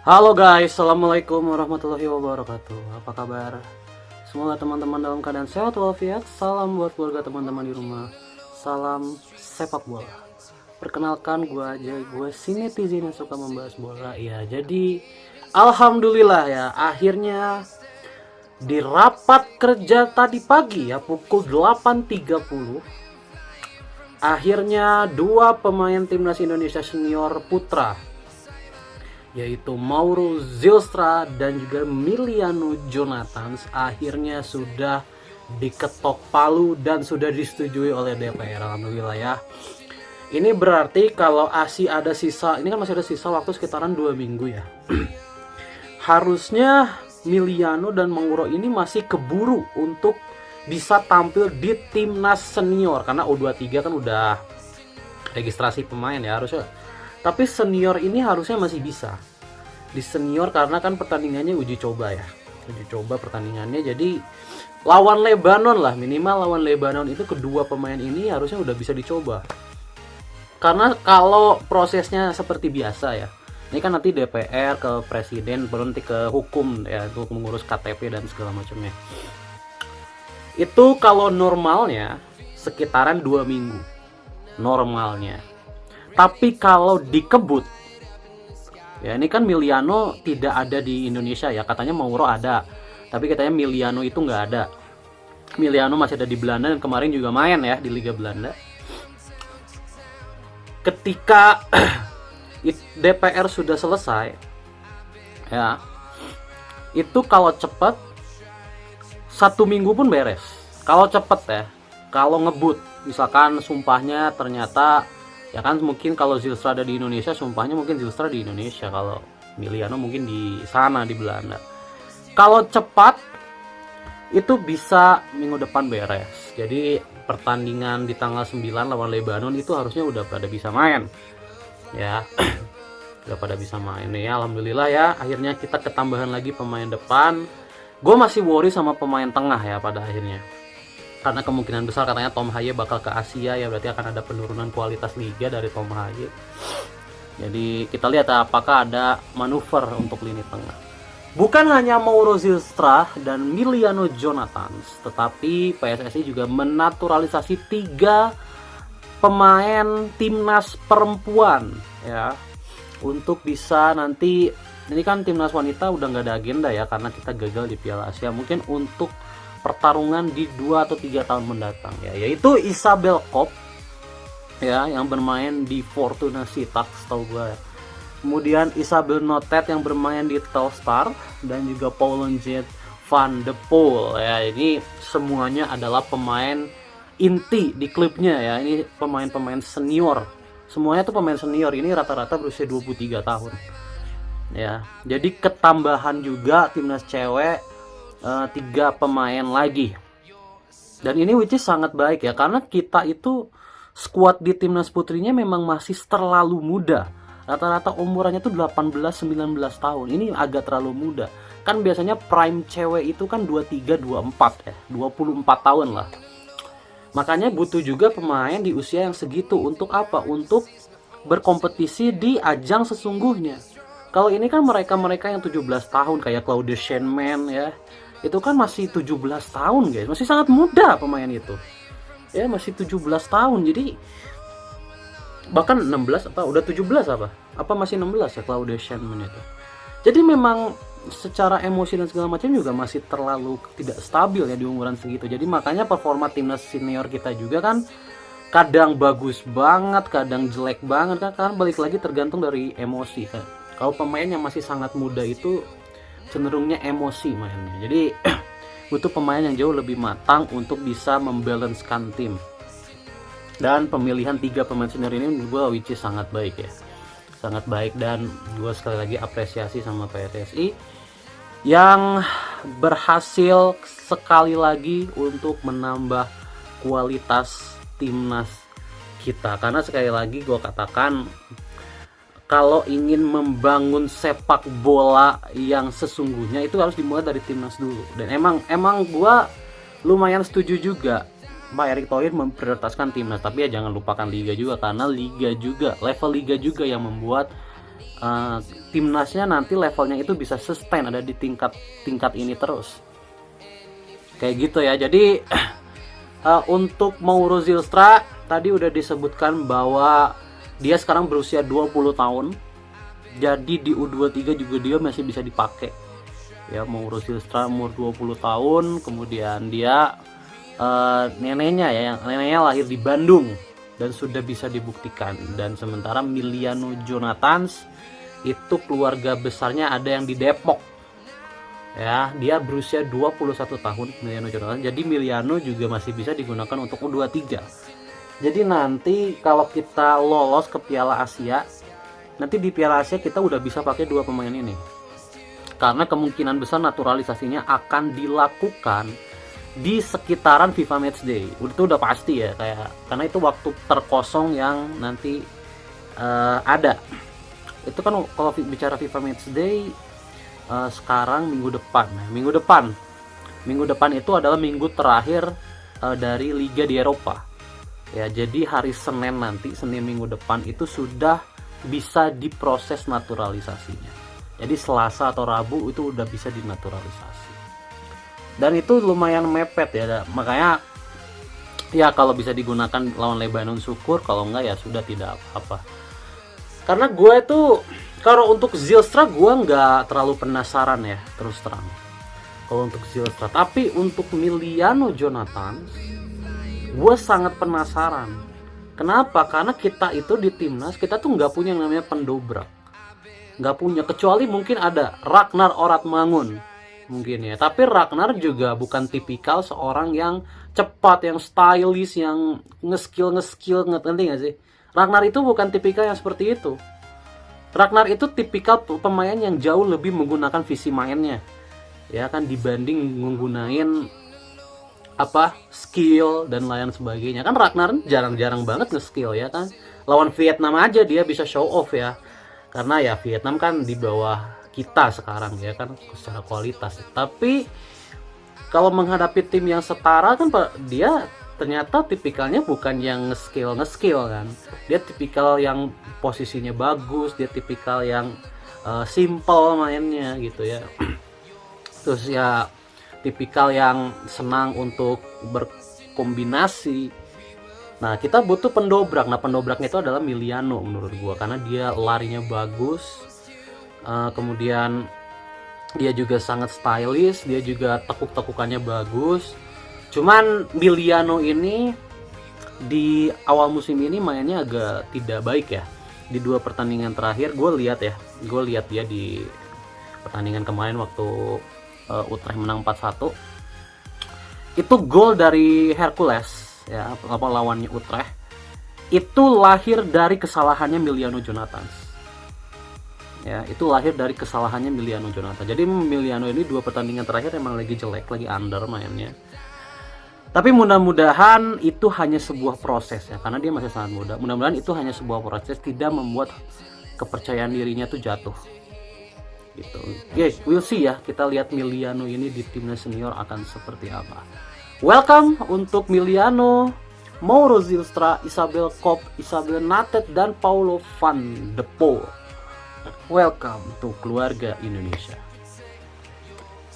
Halo guys, assalamualaikum warahmatullahi wabarakatuh. Apa kabar? Semoga teman-teman dalam keadaan sehat walafiat. Salam buat keluarga teman-teman di rumah. Salam sepak bola. Perkenalkan gue si netizen yang suka membahas bola. Ya, jadi alhamdulillah ya, akhirnya di rapat kerja tadi pagi ya pukul 8.30, akhirnya dua pemain timnas Indonesia senior putra, yaitu Mauro Zylstra dan juga Miliano Jonathan, akhirnya sudah diketok palu dan sudah disetujui oleh DPR. Alhamdulillah ya. Ini berarti kalau ASI ada sisa, ini kan masih ada sisa waktu sekitaran 2 minggu ya. Harusnya Miliano dan Mauro ini masih keburu untuk bisa tampil di timnas senior, karena U23 kan udah registrasi pemain ya harusnya. Tapi senior ini harusnya masih bisa di senior karena kan pertandingannya uji coba ya, uji coba pertandingannya. Jadi lawan Lebanon lah, minimal lawan Lebanon itu kedua pemain ini harusnya udah bisa dicoba. Karena kalau prosesnya seperti biasa ya, ini kan nanti DPR ke presiden, baru nanti ke hukum ya untuk mengurus KTP dan segala macamnya. Itu kalau normalnya sekitaran 2 minggu normalnya. Tapi kalau dikebut, ya ini kan Miliano tidak ada di Indonesia ya, katanya Mauro ada, tapi katanya Miliano itu nggak ada. Miliano masih ada di Belanda dan kemarin juga main ya di Liga Belanda. Ketika DPR sudah selesai ya, itu kalau cepat 1 minggu pun beres. Kalau cepet ya, kalau ngebut misalkan sumpahnya ternyata ya kan, mungkin kalau Zylstra ada di Indonesia, sumpahnya mungkin Zylstra di Indonesia, kalau Miliano mungkin di sana di Belanda. Kalau cepat itu bisa minggu depan beres. Jadi pertandingan di tanggal 9 lawan Lebanon itu harusnya udah pada bisa main ya. Udah pada bisa main ya, alhamdulillah ya. Akhirnya kita ketambahan lagi pemain depan. Gue masih worry sama pemain tengah ya pada akhirnya, karena kemungkinan besar katanya Tom Haye bakal ke Asia ya, berarti akan ada penurunan kualitas liga dari Tom Haye. Jadi kita lihat apakah ada manuver untuk lini tengah. Bukan hanya Mauro Zylstra dan Miliano Jonathan, tetapi PSSI juga menaturalisasi 3 pemain timnas perempuan ya, untuk bisa nanti, ini kan timnas wanita udah nggak ada agenda ya karena kita gagal di Piala Asia, mungkin untuk pertarungan di 2 atau 3 tahun mendatang ya, yaitu Isabel Kopp ya yang bermain di Fortuna Sittard setahu gue ya. Kemudian Isabel Notet yang bermain di Telstar, dan juga Pauline Jet van de Poel ya. Ini semuanya adalah pemain inti di klubnya ya. Ini pemain-pemain senior. Semuanya tuh pemain senior, ini rata-rata berusia 23 tahun. Ya, jadi ketambahan juga timnas cewek 3 pemain lagi. Dan ini which is sangat baik ya, karena kita itu squad di timnas putrinya memang masih terlalu muda. Rata-rata umurannya tuh 18-19 tahun. Ini agak terlalu muda. Kan biasanya prime cewek itu kan 23-24 ya, 24 tahun lah. Makanya butuh juga pemain di usia yang segitu. Untuk apa? Untuk berkompetisi di ajang sesungguhnya. Kalau ini kan mereka-mereka yang 17 tahun kayak Claudia Shanman ya, itu kan masih 17 tahun guys, masih sangat muda pemain itu ya, masih 17 tahun. Jadi bahkan 16 apa udah 17 apa masih 16 ya Claudia Shanman itu. Jadi memang secara emosi dan segala macam juga masih terlalu tidak stabil ya di umuran segitu. Jadi makanya performa timnas senior kita juga kan kadang bagus banget, kadang jelek banget kan, karena balik lagi tergantung dari emosi kan. Kalau pemain yang masih sangat muda itu cenderungnya emosi mainnya. Jadi butuh pemain yang jauh lebih matang untuk bisa membalancekan tim. Dan pemilihan 3 pemain senior ini menurut gue which is sangat baik ya, sangat baik. Dan gue sekali lagi apresiasi sama PSSI yang berhasil sekali lagi untuk menambah kualitas timnas kita. Karena sekali lagi gue katakan, kalau ingin membangun sepak bola yang sesungguhnya itu harus dimulai dari timnas dulu. Dan emang gue lumayan setuju juga Pak Erick Thohir memprioritaskan timnas, tapi ya jangan lupakan liga juga, karena liga juga, level liga juga yang membuat timnasnya nanti levelnya itu bisa sustain ada di tingkat ini terus. Kayak gitu ya. Jadi untuk Mauro Zylstra tadi udah disebutkan bahwa dia sekarang berusia 20 tahun. Jadi di U23 juga dia masih bisa dipakai. Ya, Mauro Zylstra umur 20 tahun, kemudian dia neneknya lahir di Bandung dan sudah bisa dibuktikan. Dan sementara Miliano Jonathans itu keluarga besarnya ada yang di Depok. Ya, dia berusia 21 tahun Miliano Jonathans. Jadi Miliano juga masih bisa digunakan untuk U23. Jadi nanti kalau kita lolos ke Piala Asia, nanti di Piala Asia kita udah bisa pakai dua pemain ini. Karena kemungkinan besar naturalisasinya akan dilakukan di sekitaran FIFA Matchday. Itu udah pasti ya, karena itu waktu terkosong yang nanti ada. Itu kan kalau bicara FIFA Matchday sekarang minggu depan. Minggu depan itu adalah minggu terakhir dari Liga di Eropa. Ya, jadi hari Senin nanti, Senin minggu depan itu sudah bisa diproses naturalisasinya. Jadi Selasa atau Rabu itu udah bisa dinaturalisasi. Dan itu lumayan mepet ya, makanya ya kalau bisa digunakan lawan Lebanon syukur, kalau enggak ya sudah tidak apa-apa. Karena gue tuh kalau untuk Zylstra gue nggak terlalu penasaran ya, terus terang. Kalau untuk Zylstra, tapi untuk Miliano Jonathans gue sangat penasaran. Kenapa? Karena kita itu di timnas kita tuh nggak punya yang namanya pendobrak, nggak punya, kecuali mungkin ada Ragnar Oratmangun mungkin ya. Tapi Ragnar juga bukan tipikal seorang yang cepat, yang stylish, yang nge-skill, ngerti nggak sih? Ragnar itu bukan tipikal yang seperti itu. Ragnar itu tipikal pemain yang jauh lebih menggunakan visi mainnya, ya kan, dibanding menggunakan skill dan lain sebagainya. Kan Ragnar jarang-jarang banget nge-skill ya kan. Lawan Vietnam aja dia bisa show off ya. Karena ya Vietnam kan di bawah kita sekarang ya kan secara kualitas. Tapi kalau menghadapi tim yang setara kan dia ternyata tipikalnya bukan yang nge-skill kan. Dia tipikal yang posisinya bagus, dia tipikal yang simple mainnya gitu ya. Terus ya tipikal yang senang untuk berkombinasi. Nah, kita butuh pendobrak. Nah, pendobraknya itu adalah Miliano menurut gua, karena dia larinya bagus. Kemudian dia juga sangat stylish, dia juga tekuk-tekukannya bagus. Cuman Miliano ini di awal musim ini mainnya agak tidak baik ya. Di 2 pertandingan terakhir gue lihat dia di pertandingan kemarin waktu Utrecht menang 4-1. Itu gol dari Hercules ya, lawannya Utrecht. Itu lahir dari kesalahannya Miliano Jonathans. Ya, itu lahir dari kesalahannya Miliano Jonathans. Jadi Miliano ini 2 pertandingan terakhir emang lagi jelek, lagi under mainnya. Tapi mudah-mudahan itu hanya sebuah proses ya, karena dia masih sangat muda. Mudah-mudahan itu hanya sebuah proses, tidak membuat kepercayaan dirinya tuh jatuh. Gitu. Yes, we'll see ya. Kita lihat Miliano ini di timnas senior akan seperti apa. Welcome untuk Miliano, Mauro Zylstra, Isabel Kopp, Isabel Natet, dan Paulo van de Poel. Welcome to keluarga Indonesia.